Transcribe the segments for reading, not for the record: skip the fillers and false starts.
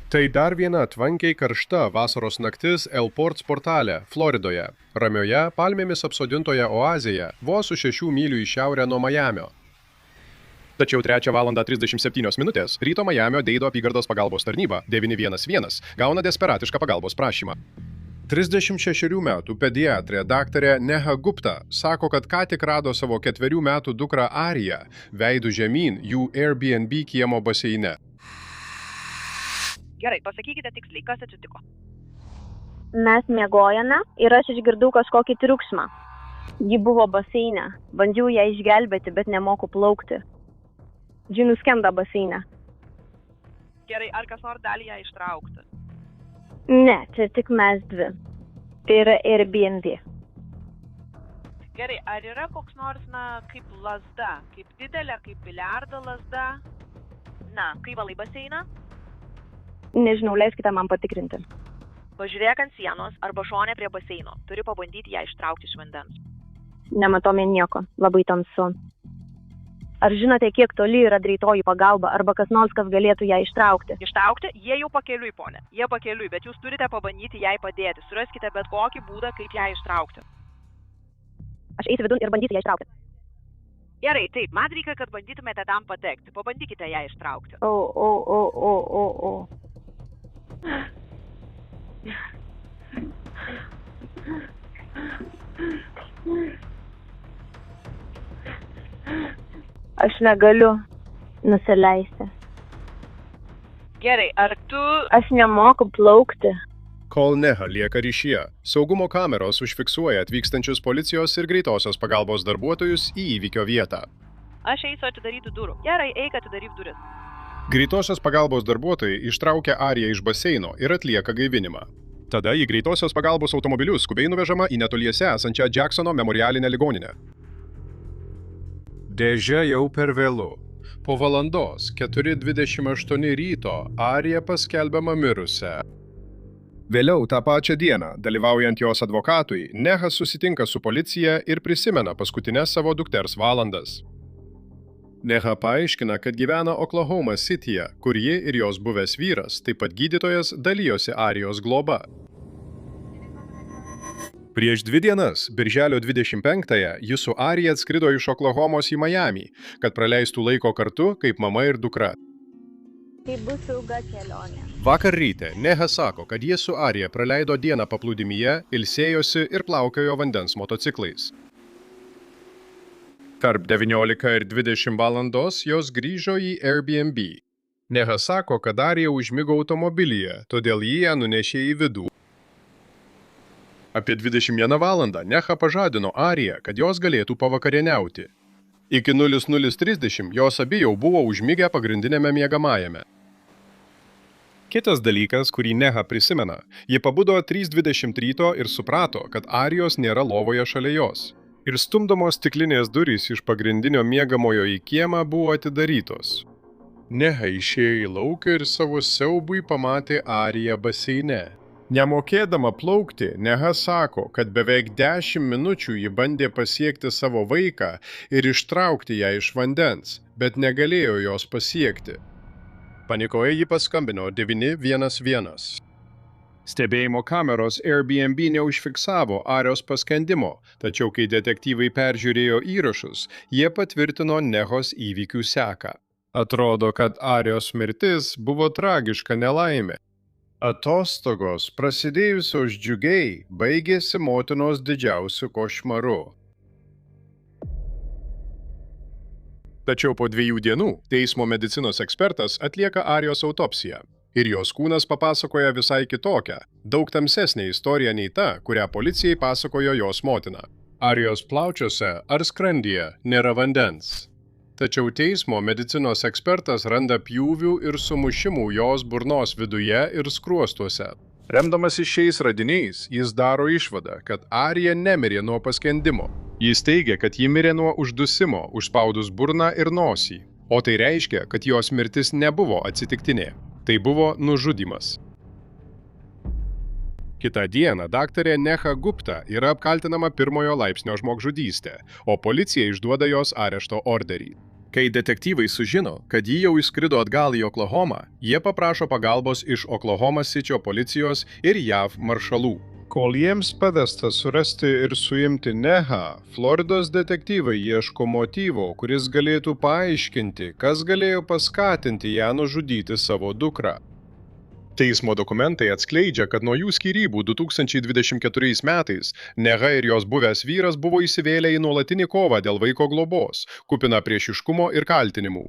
Tai dar viena tvankiai karšta vasaros naktis El Ports portale, Floridoje, ramioje, palmėmis apsodintoje oazėje, vos už 6 mylių į šiaurę nuo Majamio. Tačiau 3:37 ryto Majamio Deido apygardos pagalbos tarnyba 911 gauna desperatišką pagalbos prašymą. 36 metų pediatrė daktarė Neha Gupta sako, kad ką tik rado savo 4 metų dukrą Ariją veidų žemyn jų Airbnb kiemo baseine. Gerai, pasakykite tiksliai, kas atsitiko. Mes miegojame ir aš išgirdau kažkokį triukšmą. Ji buvo baseine. Bandžiau ją išgelbėti, bet nemoku plaukti. Ji nuskendo baseine. Gerai, ar kas nors gali ją ištraukti? Ne, čia tik mes dvi. Tai yra Airbnb. Gerai, ar yra koks nors, kaip lazda, kaip didelė, kaip biliardo lazda? Kai valai baseiną? Nežinau, leiskite man patikrinti. Pažiūrėk ant sienos arba šone prie baseino. Turi pabandyti ją ištraukti iš vandens. Nematome nieko, labai tamsu. Ar žinote, kiek toli yra greitoji pagalba arba kas nors, kas galėtų ją ištraukti? Ištraukti? Jie jau pakeliui, ponė. Jie pakeliui, bet jūs turite pabandyti jai padėti. Suraskite bet kokį būdą, kaip ją ištraukti. Aš eisiu vidun ir bandysiu ją ištraukti. Gerai, taip, man reikia, kad bandytumėte tam patekti. Pabandykite ją ištraukti. O. Aš negaliu nusileisti. Gerai, ar tu... Aš nemoku plaukti. Kol Neha lieka ryšyje, saugumo kameros užfiksuoja atvykstančius policijos ir greitosios pagalbos darbuotojus į įvykio vietą. Aš eisiu atidaryti durų. Gerai, eik atidaryk duris. Greitosios pagalbos darbuotojai ištraukia Ariją iš baseino ir atlieka gaivinimą. Tada į greitosios pagalbos automobilius skubiai nuvežama į netoliese esančią Jacksono memorialinę ligoninę. Dėžė jau per vėlu. Po valandos 4:28 ryto Arija paskelbiama mirusią. Vėliau tą pačią dieną, dalyvaujant jos advokatui, Neha susitinka su policija ir prisimena paskutinės savo dukters valandas. Neha paaiškina, kad gyvena Oklahoma Cityje, kur ji ir jos buvęs vyras, taip pat gydytojas, dalijosi Arijos globa. Prieš 2 dienas, birželio 25-ąją, ji su Arija atskrido iš Oklahomos į Miami, kad praleistų laiko kartu kaip mama ir dukra. Tai bus ilga kelionė. Vakar ryte Neha sako, kad jie su Arija praleido dieną paplūdimyje, ilsėjosi ir plaukiojo vandens motociklais. Tarp 19 ir 20 valandos jos grįžo į Airbnb. Neha sako, kad Arija užmigo automobilyje, todėl jį ją nunešė į vidų. Apie 21 valandą Neha pažadino Ariją, kad jos galėtų pavakarieniauti. Iki 00:30 jos abi jau buvo užmigę pagrindinėme miegamajame. Kitas dalykas, kurį Neha prisimena, ji pabudo 3:20 ryto ir suprato, kad Arijos nėra lovoje šalia jos. Ir stumdamos stiklinės durys iš pagrindinio miegamojo į kiemą buvo atidarytos. Neha išėjo į lauką ir savo siaubui pamatė Ariją baseine. Nemokėdama plaukti, Neha sako, kad beveik 10 minučių ji bandė pasiekti savo vaiką ir ištraukti ją iš vandens, bet negalėjo jos pasiekti. Panikoje ji paskambino 911. Stebėjimo kameros Airbnb neužfiksavo Arijos paskendimo, tačiau kai detektyvai peržiūrėjo įrašus, jie patvirtino Nehos įvykių seką. Atrodo, kad Arijos mirtis buvo tragiška nelaimė. Atostogos, prasidėjusios džiugiai, baigėsi motinos didžiausiu košmaru. Tačiau po 2 dienų teismo medicinos ekspertas atlieka Arijos autopsiją. Ir jos kūnas papasakoja visai kitokią, daug tamsesnę istoriją nei ta, kurią policijai pasakojo jos motina. Arijos plaučiuose ar skrandyje nėra vandens. Tačiau teismo medicinos ekspertas randa pjūvių ir sumušimų jos burnos viduje ir skruostuose. Remdamasis šiais radiniais, jis daro išvadą, kad Arija nemirė nuo paskendimo. Jis teigia, kad ji mirė nuo uždusimo, užspaudus burną ir nosį, o tai reiškia, kad jos mirtis nebuvo atsitiktinė. Tai buvo nužudymas. Kitą dieną daktarė Neha Gupta yra apkaltinama 1. laipsnio žmogžudystė, o policija išduoda jos arešto orderį. Kai detektyvai sužino, kad ji jau išskrido atgal į Oklahomą, jie paprašo pagalbos iš Oklahoma City policijos ir JAV maršalų. Kol jiems pavesta surasti ir suimti Nehą, Floridos detektyvai ieško motyvo, kuris galėtų paaiškinti, kas galėjo paskatinti ją nužudyti savo dukrą. Teismo dokumentai atskleidžia, kad nuo jų skyrybų 2024 metais Neha ir jos buvęs vyras buvo įsivėlę į nuolatinį kovą dėl vaiko globos, kupina priešiškumo ir kaltinimų.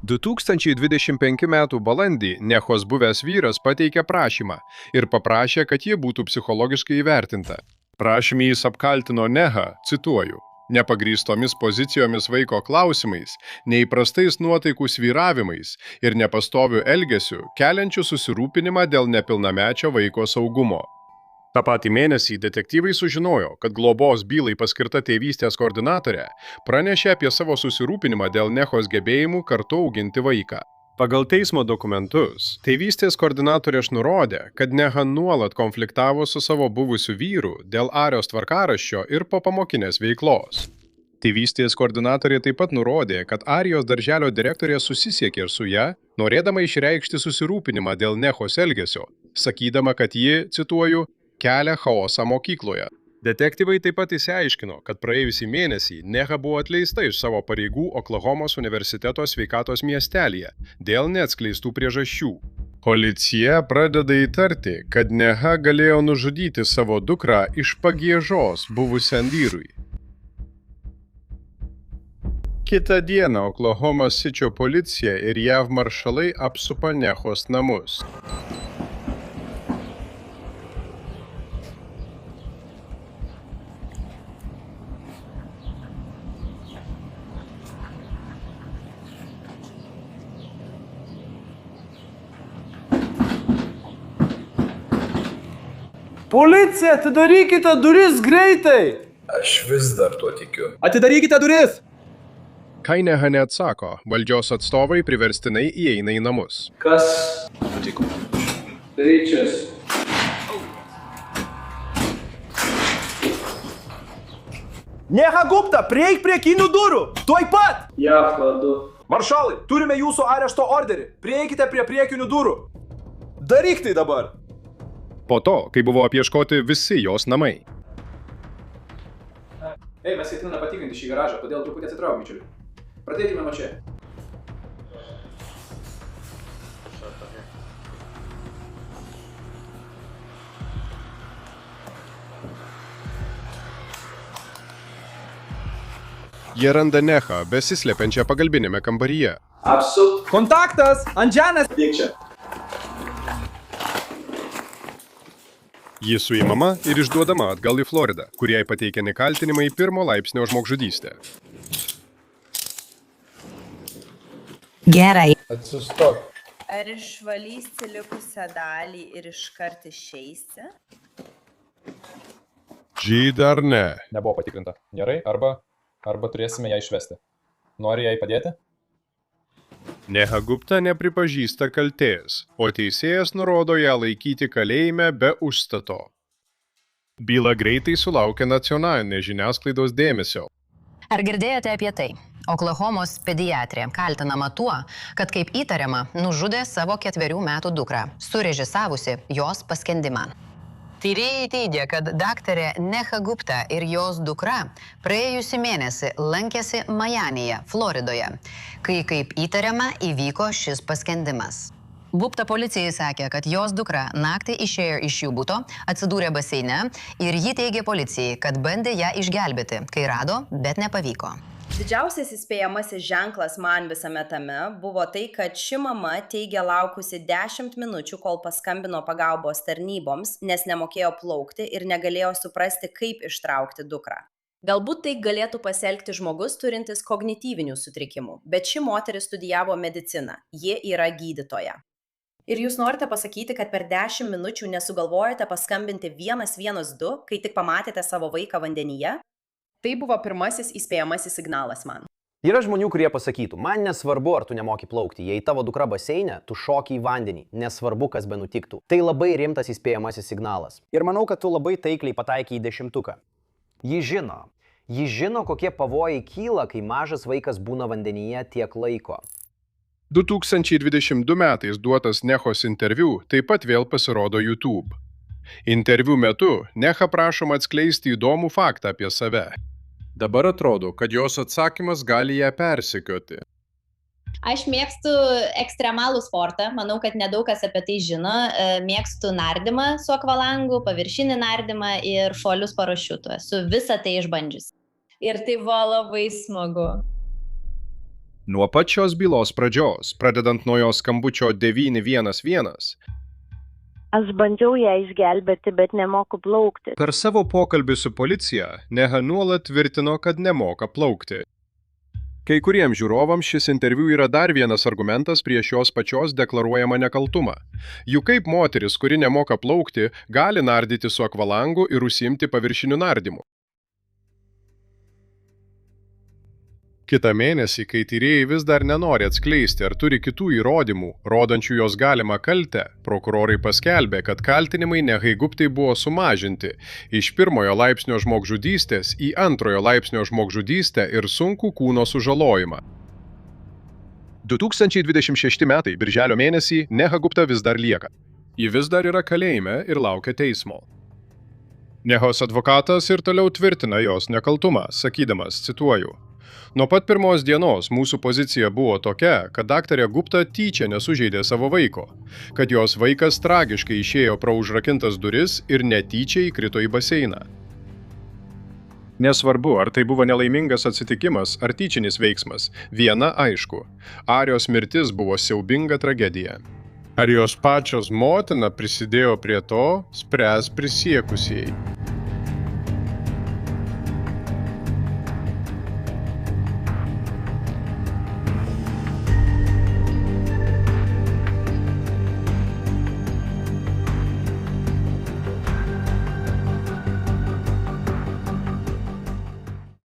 2025 metų balandį Nehos buvęs vyras pateikė prašymą ir paprašė, kad ji būtų psichologiškai įvertinta. Prašyme jis apkaltino Nehą, cituoju, nepagrįstomis pozicijomis vaiko klausimais, neįprastais nuotaikų svyravimais ir nepastoviu elgesiu, keliančiu susirūpinimą dėl nepilnamečio vaiko saugumo. Ta patį mėnesį detektyvai sužinojo, kad globos bylai paskirta tėvystės koordinatorė pranešė apie savo susirūpinimą dėl Nehos gebėjimų kartu auginti vaiką. Pagal teismo dokumentus, tėvystės koordinatorė nurodė, kad Neha nuolat konfliktavo su savo buvusiu vyru dėl Arios tvarkaraščio ir popamokinės veiklos. Tėvystės koordinatorė taip pat nurodė, kad Arijos darželio direktorė susisiekė su ja, norėdama išreikšti susirūpinimą dėl Nehos elgesio, sakydama, kad ji, cituoju, kelia chaosą mokykloje. Detektyvai taip pat išsiaiškino, kad praėjusį mėnesį Neha buvo atleista iš savo pareigų Oklahomos universiteto sveikatos miestelyje dėl neatskleistų priežasčių. Policija pradeda įtarti, kad Neha galėjo nužudyti savo dukrą iš pagiežos buvusiam vyrui. Kitą dieną Oklahoma City policija ir JAV maršalai apsupa Nehos namus. Policija, atidarykite duris greitai! Aš vis dar tuo tikiu. Atidarykite duris! Kai Neha neatsako, valdžios atstovai priverstinai įeina į namus. Kas? Ričias. Neha Gupta, prieik prie kinių durų! Tuoj pat! JAV vardu. Maršalai, turime jūsų arešto orderį. Prieikite prie priekinių durų. Daryk tai dabar! Po to, kai buvo apieškoti visi jos namai. Ei, mes ketiname patikrinti šį garažą, todėl truputį atsitrauk, bičiuli. Pradėkime nuo čia. Jie randa Nehą, besislepiančią pagalbinėme kambaryje. Apsup. Kontaktas! Ant žemės! Dėk čia. Ji suimama ir išduodama atgal į Floridą, kuriai pateikiami kaltinimai 1 laipsnio žmogžudystė. Gerai. Atsistok. Ar išvalysi likusią dalį ir iškart išeisi? Dar ne. Nebuvo patikrinta. Gerai, arba turėsime ją išvesti. Nori jai padėti? Neha Gupta nepripažįsta kaltės, o teisėjas nurodo ją laikyti kalėjime be užstato. Byla greitai sulaukia nacionalinės žiniasklaidos dėmesio. Ar girdėjote apie tai? Oklahomos pediatrė kaltinama tuo, kad kaip įtariama nužudė savo 4 metų dukrą, surežisavusi jos paskendimą. Tyrėjai teigia, kad daktarė Neha Gupta ir jos dukra praėjusį mėnesį lankėsi Majamyje, Floridoje, kai kaip įtariama įvyko šis paskendimas. Gupta policijai sakė, kad jos dukra naktį išėjo iš jų buto, atsidūrė baseine ir ji teigė policijai, kad bandė ją išgelbėti, kai rado, bet nepavyko. Didžiausias įspėjamasis ženklas man visame tame buvo tai, kad ši mama teigia laukusi 10 minučių, kol paskambino pagalbos tarnyboms, nes nemokėjo plaukti ir negalėjo suprasti, kaip ištraukti dukrą. Galbūt tai galėtų pasielgti žmogus turintis kognityvinių sutrikimų, bet ši moteris studijavo mediciną, ji yra gydytoja. Ir jūs norite pasakyti, kad per 10 minučių nesugalvojate paskambinti 112, kai tik pamatėte savo vaiką vandenyje? Tai buvo pirmasis įspėjamasis signalas man. Yra žmonių, kurie pasakytų, man nesvarbu, ar tu nemoki plaukti, jei tavo dukra baseine, tu šoki į vandenį, nesvarbu, kas be nutiktų. Tai labai rimtas įspėjamasis signalas. Ir manau, kad tu labai taikliai pataikiai į 10. Ji žino, Ji žino, kokie pavojai kyla, kai mažas vaikas būna vandenyje tiek laiko. 2022 metais duotas Nehos interviu taip pat vėl pasirodo YouTube. Interviu metu Neha prašoma atskleisti įdomų faktą apie save. Dabar atrodo, kad jos atsakymas gali ją persekioti. Aš mėgstu ekstremalų sportą, manau, kad nedaug kas apie tai žino. Mėgstu nardymą su akvalangu, paviršinį nardymą ir šuolius parašiutu. Esu visą tai išbandžiusi. Ir tai buvo labai smagu. Nuo pat šios bylos pradžios, pradedant nuo jos skambučio 911, Aš bandžiau ją išgelbėti, bet nemoku plaukti. per savo pokalbį su policija Neha nuolat tvirtino, kad nemoka plaukti. Kai kuriems žiūrovams šis interviu yra dar vienas argumentas prieš jos pačios deklaruojamą nekaltumą. Juk kaip moteris, kuri nemoka plaukti, gali nardyti su akvalangu ir užsiimti paviršiniu nardymu. Kitą mėnesį, kai tyrėjai vis dar nenori atskleisti ar turi kitų įrodymų, rodančių jos galimą kaltę, prokurorai paskelbė, kad kaltinimai Nehai Guptai buvo sumažinti iš 1 laipsnio žmogžudystės į 2 laipsnio žmogžudystę ir sunkų kūno sužalojimą. 2026 metai, birželio mėnesį, Neha Gupta vis dar lieka. Ji vis dar yra kalėjime ir laukia teismo. Nehos advokatas ir toliau tvirtina jos nekaltumą, sakydamas, cituoju, nuo pat pirmos dienos mūsų pozicija buvo tokia, kad daktarė Gupta tyčia nesužeidė savo vaiko, kad jos vaikas tragiškai išėjo pro užrakintas duris ir netyčia įkrito į baseiną. Nesvarbu, ar tai buvo nelaimingas atsitikimas ar tyčinis veiksmas, viena aišku, Arijos mirtis buvo siaubinga tragedija. Ar jos pačios motina prisidėjo prie to, spręs prisiekusieji.